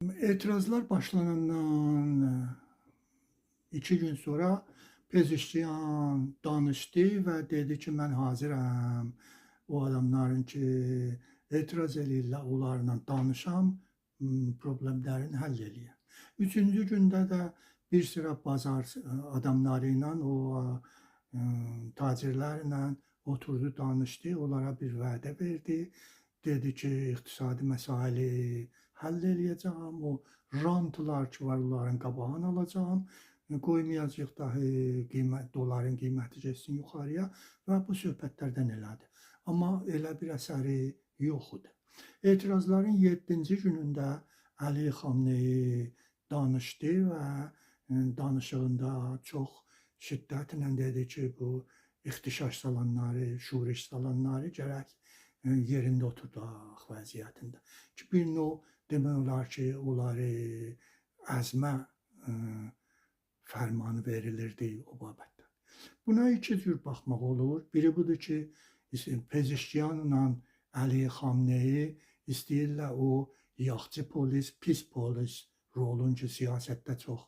Etirazlar başlanandan 2 gün sonra Pezeshkian danışdı ve dedi ki ben hazırım o adamların ki etiraz eləyirlər onlarla danışam, problemlərini həll eləyəm. 3-cü gündə də bir sıra bazar adamları ilə o tacirlərlə oturdu danışdı, onlara bir vədə verdi. Dedi ki iqtisadi məsaili həll eləyəcəm, o rantlar ki var onların qabağını alacağım, qoymayacaq dahi doların qiyməti getsin yuxarıya və bu söhbətlərdən elədi. Amma elə bir əsəri yox idi. Etirazların 7-ci günündə Əli Xamneyi danışdı və danışığında çox şiddətlə dedi ki, bu ixtişaş salanları, şuriş salanları gərək yerində oturdaq vəziyyətində. Ki bir növ demək olar ki, onları əzmə fərmanı verilirdi o babətdə. Buna iki cür baxmaq olur. Biri budur ki, Pezeshkianla Əli Xamneyi istəyirlər o yaxçı polis, pis polis rolun ki, siyasətdə çox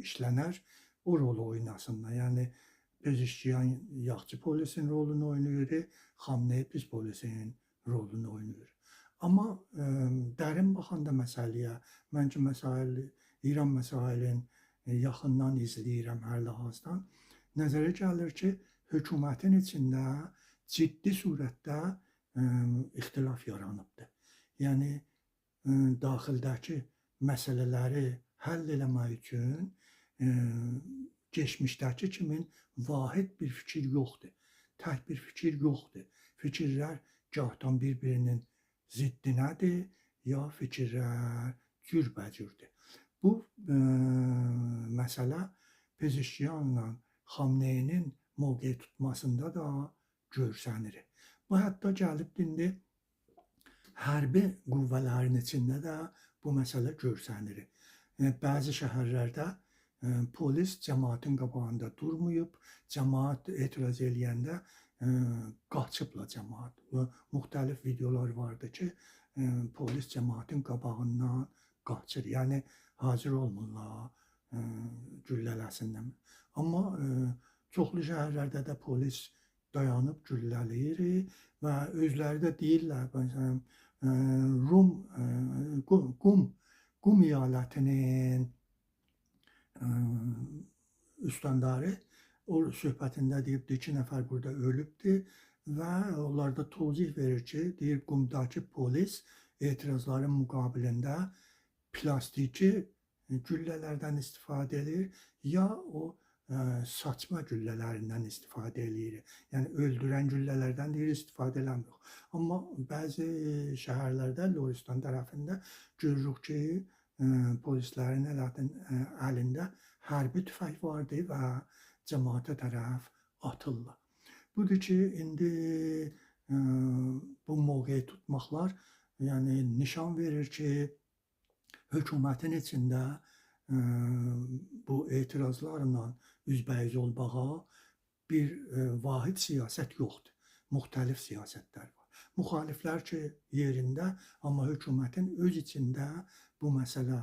işlənər, o rolu oynasınlar. Yəni Pezeshkian yaxçı polisin rolunu oynayır, Xamneyi pis polisin rolunu oynayır. Amma dərin baxanda məsələyə, mən ki İran məsailin yaxından izləyirəm hər lahazdan, nəzərə gəlir ki, hökumətin içində ciddi surətdə ixtilaf yaranıbdır. Yəni daxildəki məsələləri həll eləmək üçün geçmişdəki kimin vahid bir fikir yoxdur. Tək bir fikir yoxdur. Fikirlər gahdan bir-birinin ziddinədir, ya fikirlər cürbəcürdür. Bu məsələ Pezeshkianla Xamneyinin mövqe tutmasında da görsənir. Bu hətta gəlib indi hərbi qüvvələrin içində də bu məsələ görsənir. Bəzi şəhərlərdə polis cəmaətin qabağında durmayıb, cəmaət etiraz eləyəndə qaçıbla cəmaət. Müxtəlif videolar vardı ki, polis cəmaətin qabağından qaçır. Yəni hazır olmurlar güllələsinlər. Amma çoxlu şəhərlərdə də polis dayanıb güllələyir və özləri də deyirlər, Qum əyalətinin üstəndarı o söhbətində deyib 2 nəfər burada ölübdür və onlar da tozih verir ki, deyir Qumdakı polis etirazların müqabilində plastiki güllələrdən istifadə edir, ya o saçma güllələrindən istifadə edir. Yəni öldürən güllələrdən deyir istifadə eləmir. Amma bəzi şəhərlərdə, Loristan tərəfində görürük ki, polislərin əlində hərbi tüfəng vardı və cəmaata tərəf atırlar. Budur ki, indi bu mövqeyi tutmaqlar yəni nişan verir ki, hökumətin içində bu etirazlarla üzbəyiz olmağa bir vahid siyasət yoxdur. Müxtəlif siyasətlər var. Müxaliflər ki, yerində, amma hökumətin öz içində bu məsələ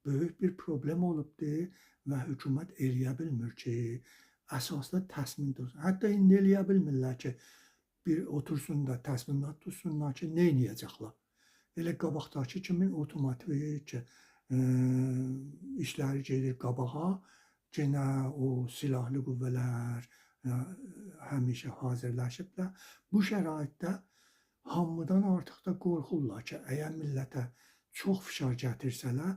böyük bir problem olubdur və hökumət eləyə bilmir ki, əsaslı təsmin tutsun. Hətta indi eləyə bilmirlər ki, bir otursun da təsminat tutsunlar ki, nə edəcəklər? Elə qabaqdakı kimin otomatik işləri gedir qabağa, yenə o silahlı qüvvələr həmişə hazırlaşıblar. Bu şəraitdə hamıdan artıq da qorxurlar ki, əgər millətə çox fişar gətirsələr,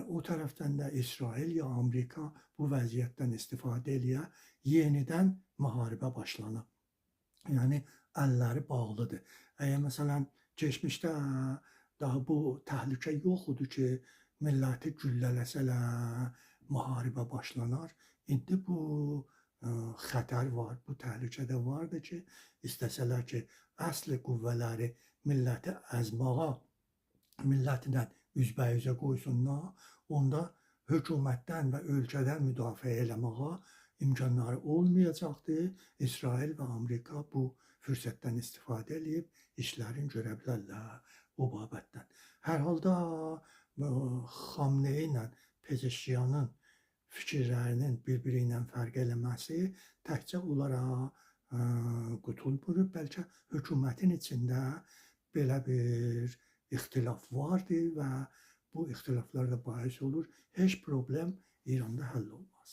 o tərəfdən də İsrail ya Amerika bu vəziyyətdən istifadə eləyə, yenidən müharibə başlanır. Yəni, əlləri bağlıdır. Əgər məsələn, keçmişdə daha bu təhlükə yox idi ki, milləti güllələsələr, müharibə başlanar. İndi bu xətər var, bu təhlükə də vardır ki, istəsələr ki, əsli qüvvələri milləti əzmağa, millətindən üzbəyüzə qoysunlar, onda hökumətdən və ölkədən müdafiə eləməyə imkanları olmayacaqdır. İsrail və Amerika bu fürsətdən istifadə edib işlərini görə bilərlər o babətdən. Hər halda Xamneyi ilə Pezeşkiyanın fikirlərinin bir-biri ilə fərq eləməsi təkcə onlara qutulmur, bəlkə hökumətin içində belə bir ixtilaf vardı və bu ixtilaflar da bais olur. Heç problem İranda həll olmaz.